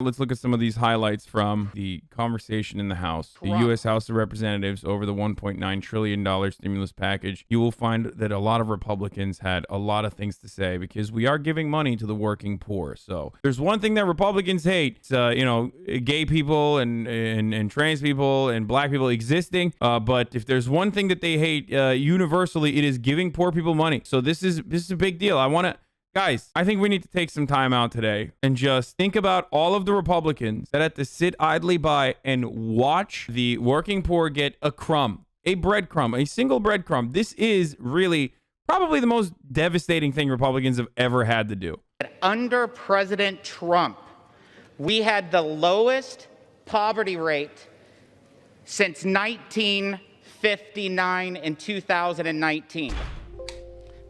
Let's look at some of these highlights from the conversation in the House. The Trump. U.S. House of Representatives over the $1.9 trillion stimulus package. You will find that a lot of Republicans had a lot of things to say because we are giving money to the working poor. So there's one thing that Republicans hate. It's, gay people and trans people and black people existing. But if there's one thing that they hate universally, it is giving poor people money. So this is a big deal. Guys, I think we need to take some time out today and just think about all of the Republicans that had to sit idly by and watch the working poor get a crumb, a breadcrumb, a single breadcrumb. This is really probably the most devastating thing Republicans have ever had to do. Under President Trump, we had the lowest poverty rate since 1959 in 2019.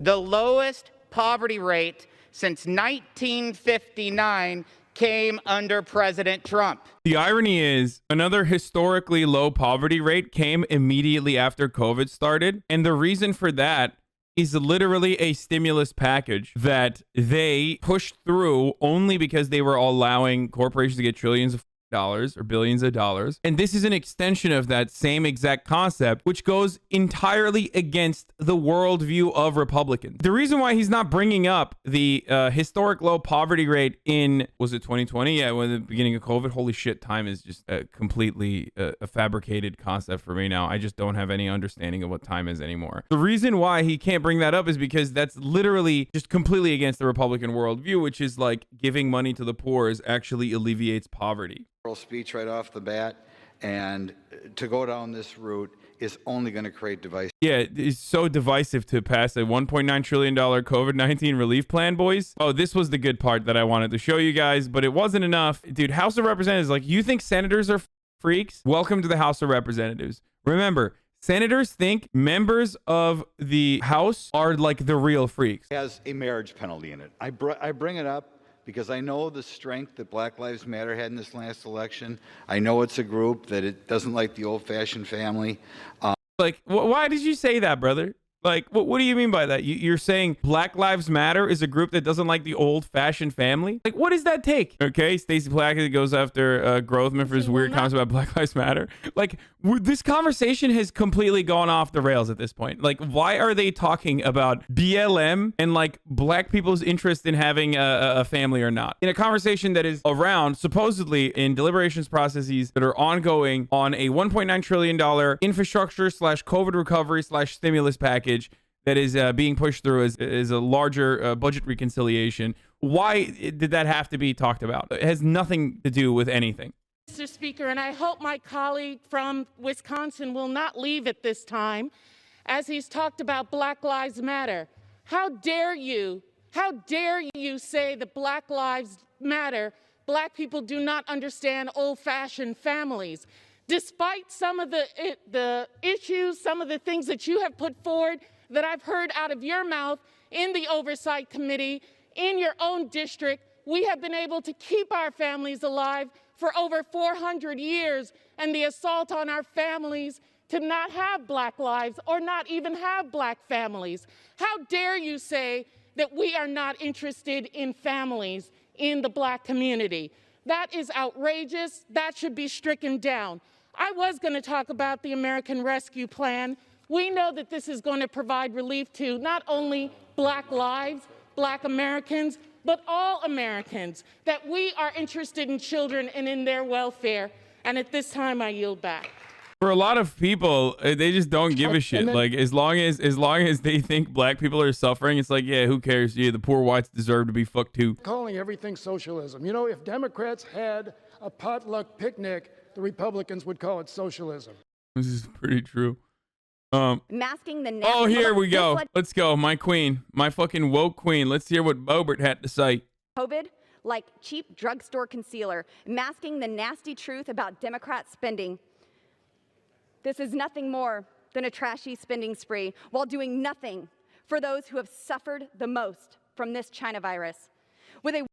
The lowest poverty rate since 1959 came under President Trump. The irony is another historically low poverty rate came immediately after COVID started. And the reason for that is literally a stimulus package that they pushed through only because they were allowing corporations to get trillions of dollars or billions of dollars. And this is an extension of that same exact concept, which goes entirely against the worldview of Republicans. The reason why he's not bringing up the historic low poverty rate in, was it 2020? Yeah, when the beginning of COVID. Holy shit, time is just completely a fabricated concept for me now. I just don't have any understanding of what time is anymore. The reason why he can't bring that up is because that's literally just completely against the Republican worldview, which is like giving money to the poor is actually alleviates poverty. Speech right off the bat, and to go down this route is only going to create divisive. Yeah, it's so divisive to pass a $1.9 trillion COVID-19 relief plan, boys. Oh, this was the good part that I wanted to show you guys, but it wasn't enough. Dude, House of Representatives, like, you think senators are freaks? Welcome to the House of Representatives. Remember, senators think members of the House are like the real freaks. It has a marriage penalty in it. I bring it up because I know the strength that Black Lives Matter had in this last election. I know it's a group that it doesn't like the old-fashioned family. Like, why did you say that, brother? Like, what do you mean by that? You're saying Black Lives Matter is a group that doesn't like the old-fashioned family? Like, what does that take? Okay, Stacey Plackett goes after Grothman for his weird comments about Black Lives Matter. Like, this conversation has completely gone off the rails at this point. Like, why are they talking about BLM and, like, black people's interest in having a family or not? In a conversation that is around, supposedly, in deliberations processes that are ongoing on a $1.9 trillion infrastructure / COVID recovery / stimulus package that is being pushed through as a larger budget reconciliation. Why did that have to be talked about? It has nothing to do with anything. Mr. Speaker, and I hope my colleague from Wisconsin will not leave at this time as he's talked about Black Lives Matter. How dare you say that Black Lives Matter, black people do not understand old-fashioned families. Despite some of the issues, some of the things that you have put forward that I've heard out of your mouth in the Oversight Committee, in your own district, we have been able to keep our families alive for over 400 years, and the assault on our families to not have black lives or not even have black families. How dare you say that we are not interested in families in the black community? That is outrageous. That should be stricken down. I was going to talk about the American Rescue Plan. We know that this is going to provide relief to not only black lives, black Americans, but all Americans, that we are interested in children and in their welfare. And at this time, I yield back. For a lot of people, they just don't give a shit. Like, as long as they think black people are suffering, it's like, yeah, who cares? Yeah, the poor whites deserve to be fucked too. Calling everything socialism. You know, if Democrats had a potluck picnic, the Republicans would call it socialism. This is pretty true. Masking the oh, here we go. Let's go. My queen, my fucking woke queen. Let's hear what Bobert had to say. COVID, like cheap drugstore concealer, masking the nasty truth about Democrat spending. This is nothing more than a trashy spending spree while doing nothing for those who have suffered the most from this China virus. With a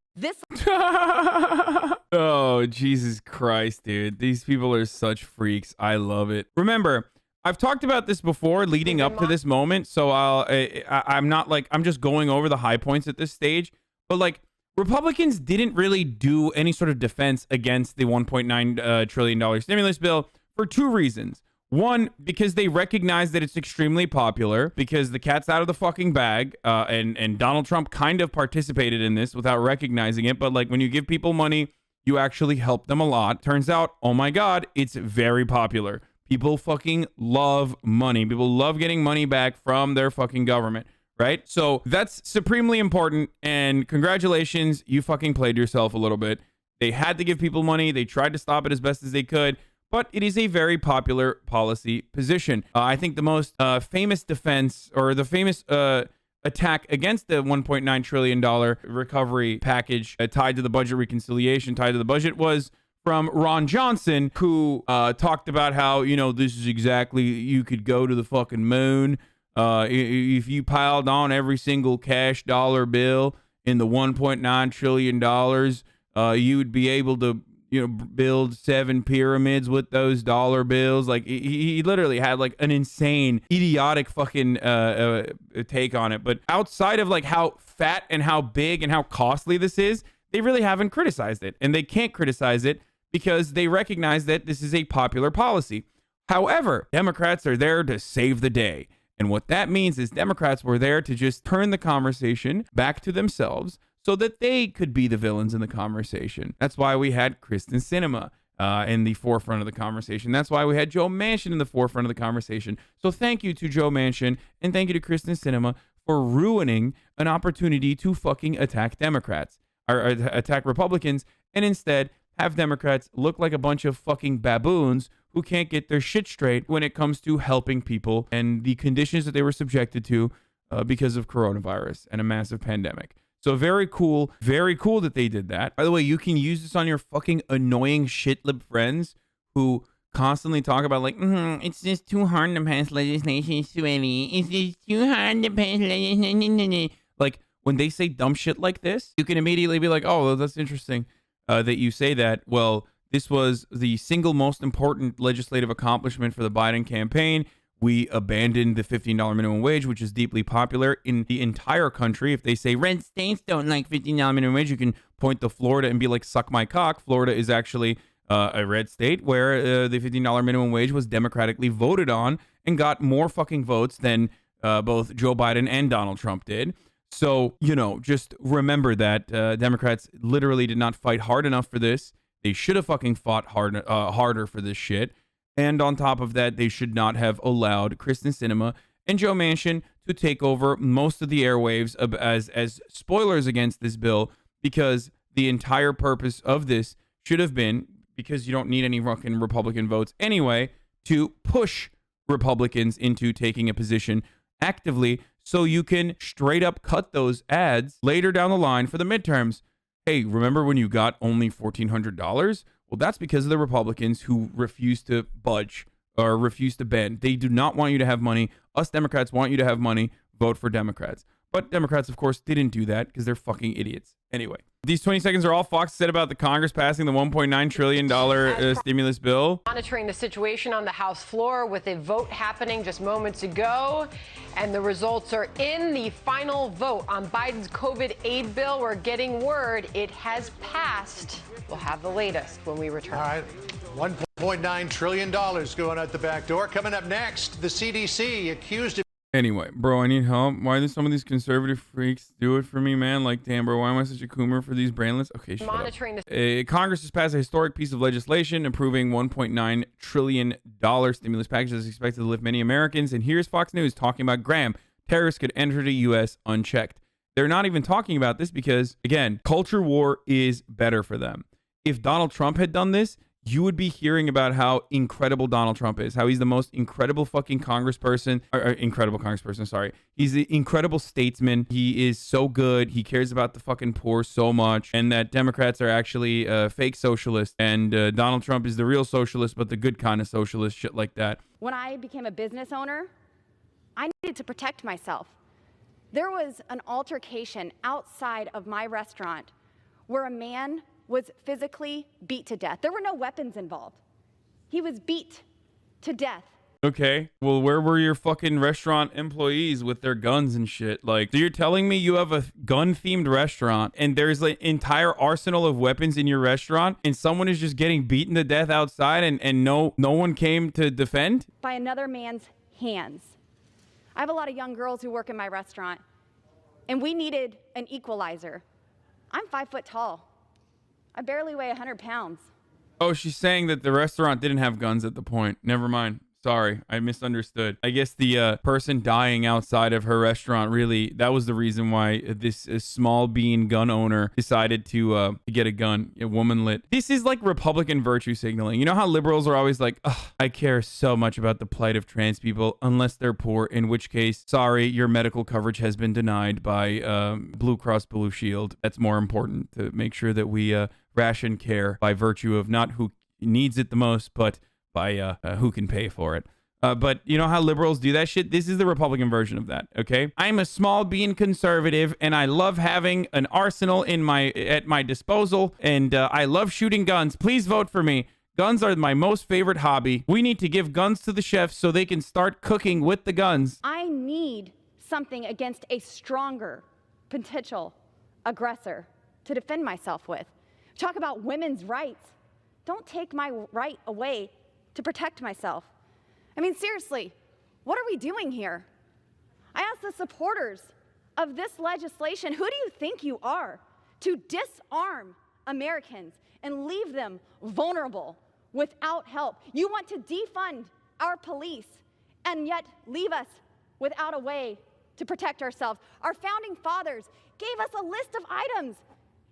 Oh, Jesus Christ, dude. These people are such freaks. I love it. Remember, I've talked about this before leading up to this moment, so I'm not like, I'm just going over the high points at this stage. But like, Republicans didn't really do any sort of defense against the $1.9 trillion stimulus bill for two reasons. One, because they recognize that it's extremely popular, because the cat's out of the fucking bag, and Donald Trump kind of participated in this without recognizing it. But like, when you give people money, you actually help them a lot. Turns out, oh my God, it's very popular. People fucking love money. People love getting money back from their fucking government, right? So that's supremely important. And congratulations, you fucking played yourself a little bit. They had to give people money. They tried to stop it as best as they could. But it is a very popular policy position. I think the most famous defense, or the famous attack against the $1.9 trillion recovery package tied to the budget reconciliation, tied to the budget, was from Ron Johnson, who talked about how, you know, this is exactly, you could go to the fucking moon. If you piled on every single cash dollar bill in the $1.9 trillion, you would be able to, you know, build 7 pyramids with those dollar bills. Like, he literally had like an insane, idiotic fucking take on it. But outside of like how fat and how big and how costly this is, they really haven't criticized it. And they can't criticize it because they recognize that this is a popular policy. However, Democrats are there to save the day. And what that means is Democrats were there to just turn the conversation back to themselves, so that they could be the villains in the conversation. That's why we had Kristen Sinema in the forefront of the conversation. That's why we had Joe Manchin in the forefront of the conversation. So thank you to Joe Manchin, and thank you to Kristen Sinema for ruining an opportunity to fucking attack Democrats, or attack Republicans, and instead have Democrats look like a bunch of fucking baboons who can't get their shit straight when it comes to helping people and the conditions that they were subjected to because of coronavirus and a massive pandemic. So very cool that they did that. By the way, you can use this on your fucking annoying shitlib friends who constantly talk about like, it's just too hard to pass legislation, sweetie. It's just too hard to pass legislation. Like, when they say dumb shit like this, you can immediately be like, oh, well, that's interesting that you say that. Well, this was the single most important legislative accomplishment for the Biden campaign. We abandoned the $15 minimum wage, which is deeply popular in the entire country. If they say red states don't like $15 minimum wage, you can point to Florida and be like, suck my cock. Florida is actually a red state where the $15 minimum wage was democratically voted on and got more fucking votes than both Joe Biden and Donald Trump did. So, you know, just remember that Democrats literally did not fight hard enough for this. They should have fucking fought harder for this shit. And on top of that, they should not have allowed Kristen Sinema and Joe Manchin to take over most of the airwaves as spoilers against this bill, because the entire purpose of this should have been, because you don't need any fucking Republican votes anyway, to push Republicans into taking a position actively so you can straight up cut those ads later down the line for the midterms. Hey, remember when you got only $1,400? Well, that's because of the Republicans who refuse to budge or refuse to bend. They do not want you to have money. Us Democrats want you to have money. Vote for Democrats. But Democrats, of course, didn't do that because they're fucking idiots. Anyway, these 20 seconds are all Fox said about the Congress passing the $1.9 trillion stimulus bill. Monitoring the situation on the House floor with a vote happening just moments ago. And the results are in. The final vote on Biden's COVID aid bill. We're getting word it has passed. We'll have the latest when we return. All right. $1.9 trillion going out the back door. Coming up next, the CDC accused of... Anyway, bro, I need help. Why do some of these conservative freaks do it for me, man? Like, damn, bro, why am I such a coomer for these brainlets? Okay, shut up. Congress has passed a historic piece of legislation approving $1.9 trillion stimulus package that's expected to lift many Americans. And here's Fox News talking about Graham. Terrorists could enter the U.S. unchecked. They're not even talking about this because, again, culture war is better for them. If Donald Trump had done this, you would be hearing about how incredible Donald Trump is, how he's the most incredible fucking sorry. He's the incredible statesman. He is so good. He cares about the fucking poor so much, and that Democrats are actually fake socialists, and Donald Trump is the real socialist, but the good kind of socialist, shit like that. When I became a business owner, I needed to protect myself. There was an altercation outside of my restaurant where a man was physically beat to death. There were no weapons involved. He was beat to death Okay. Well, where were your fucking restaurant employees with their guns and shit? Like, so you're telling me you have a gun-themed restaurant and there's like entire arsenal of weapons in your restaurant and someone is just getting beaten to death outside and no one came to defend? By another man's hands. I have a lot of young girls who work in my restaurant, and we needed an equalizer. I'm 5 foot tall. I barely weigh 100 pounds. Oh, she's saying that the restaurant didn't have guns at the point. Never mind. Sorry, I misunderstood. I guess the person dying outside of her restaurant, really, that was the reason why this small bean gun owner decided to get a gun, a woman lit. This is like Republican virtue signaling. You know how liberals are always like, ugh, I care so much about the plight of trans people, unless they're poor, in which case, sorry, your medical coverage has been denied by Blue Cross Blue Shield. That's more important to make sure that we ration care by virtue of not who needs it the most, but by who can pay for it. But you know how liberals do that shit? This is the Republican version of that, okay? I'm a small bean conservative, and I love having an arsenal at my disposal, and I love shooting guns. Please vote for me. Guns are my most favorite hobby. We need to give guns to the chefs so they can start cooking with the guns. I need something against a stronger potential aggressor to defend myself with. Talk about women's rights. Don't take my right away to protect myself. I mean, seriously, what are we doing here? I ask the supporters of this legislation, who do you think you are to disarm Americans and leave them vulnerable without help? You want to defund our police and yet leave us without a way to protect ourselves. Our founding fathers gave us a list of items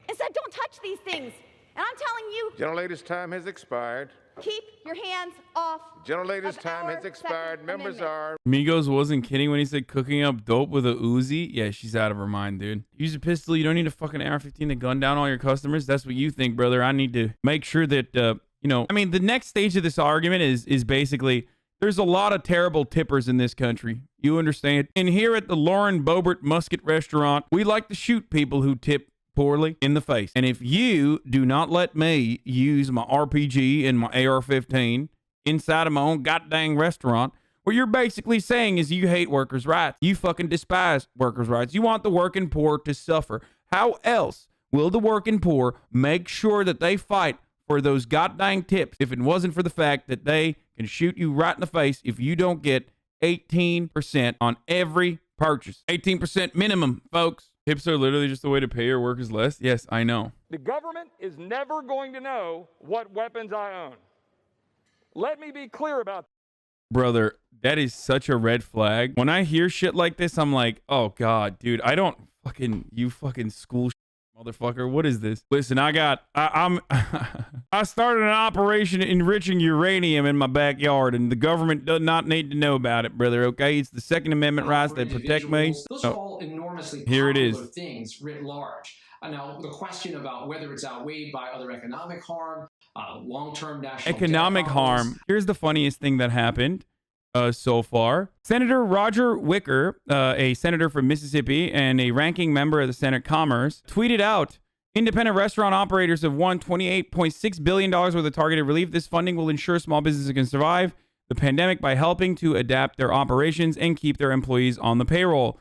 and said, don't touch these things. And I'm telling you, Gentlelady's time has expired. Keep your hands off. Gentlelady's time has expired. Members are. Migos wasn't kidding when he said cooking up dope with a Uzi. Yeah, she's out of her mind, dude. Use a pistol. You don't need a fucking AR-15 to gun down all your customers. That's what you think, brother. I need to make sure that, you know, I mean, the next stage of this argument is basically there's a lot of terrible tippers in this country. You understand? And here at the Lauren Boebert Musket Restaurant, we like to shoot people who tip poorly in the face. And if you do not let me use my RPG and my AR-15 inside of my own goddamn restaurant, what you're basically saying is you hate workers' rights. You fucking despise workers' rights. You want the working poor to suffer. How else will the working poor make sure that they fight for those goddamn tips if it wasn't for the fact that they can shoot you right in the face if you don't get 18% on every purchase? 18% minimum, folks. Tips are literally just a way to pay your workers less. Yes, I know. The government is never going to know what weapons I own. Let me be clear about that. Brother, that is such a red flag. When I hear shit like this, I'm like, oh God, dude, I don't fucking, you fucking school motherfucker. What is this? Listen, I started an operation enriching uranium in my backyard, and the government does not need to know about it, brother. Okay, it's the Second Amendment rights that protect me. Those are all enormously here it is. popular things writ large. Now, the question about whether it's outweighed by other economic harm, long-term national economic harm. Here's the funniest thing that happened so far. Senator Roger Wicker, a senator from Mississippi and a ranking member of the Senate Commerce, tweeted out, independent restaurant operators have won $28.6 billion worth of targeted relief. This funding will ensure small businesses can survive the pandemic by helping to adapt their operations and keep their employees on the payroll.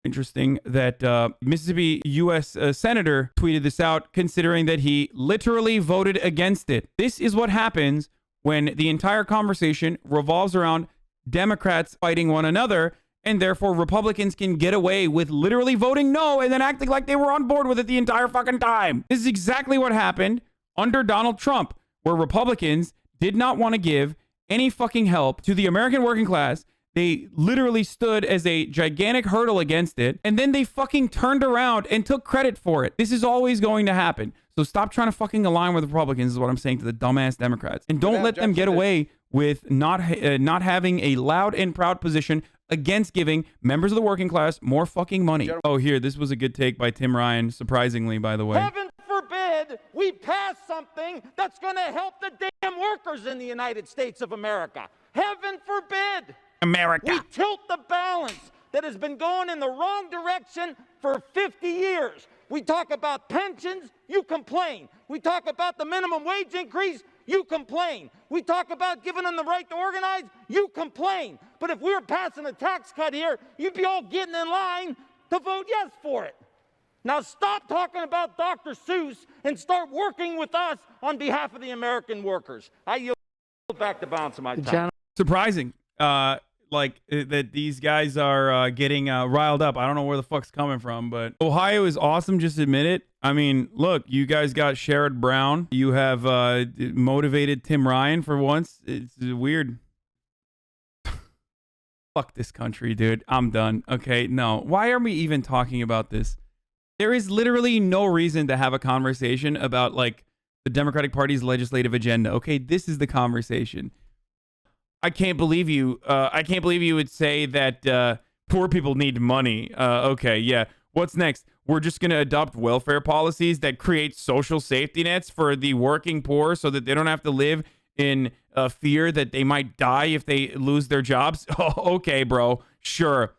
Interesting that Mississippi U.S. Senator tweeted this out, considering that he literally voted against it. This is what happens when the entire conversation revolves around Democrats fighting one another, and therefore Republicans can get away with literally voting no and then acting like they were on board with it the entire fucking time. This is exactly what happened under Donald Trump, where Republicans did not want to give any fucking help to the American working class. They literally stood as a gigantic hurdle against it, and then they fucking turned around and took credit for it. This is always going to happen. So stop trying to fucking align with Republicans is what I'm saying to the dumbass Democrats. And don't let them get away with not having a loud and proud position against giving members of the working class more fucking money. Oh, here, this was a good take by Tim Ryan, surprisingly, by the way. Heaven forbid we pass something that's going to help the damn workers in the United States of America. Heaven forbid. America. We tilt the balance that has been going in the wrong direction for 50 years. We talk about pensions, you complain. We talk about the minimum wage increase, you complain. We talk about giving them the right to organize, you complain. But if we were passing a tax cut here, you'd be all getting in line to vote yes for it. Now stop talking about Dr. Seuss and start working with us on behalf of the American workers. I yield back the balance of my time. Surprising. That these guys are getting riled up. I don't know where the fuck's coming from, but Ohio is awesome. Just admit it. I mean, look, you guys got Sherrod Brown. You have motivated Tim Ryan for once. It's weird. Fuck this country, dude. I'm done. Okay, no. Why are we even talking about this? There is literally no reason to have a conversation about like the Democratic Party's legislative agenda. Okay, this is the conversation. I can't believe you. I can't believe you would say that poor people need money. Okay, yeah. What's next? We're just going to adopt welfare policies that create social safety nets for the working poor so that they don't have to live in fear that they might die if they lose their jobs. Oh, okay, bro. Sure.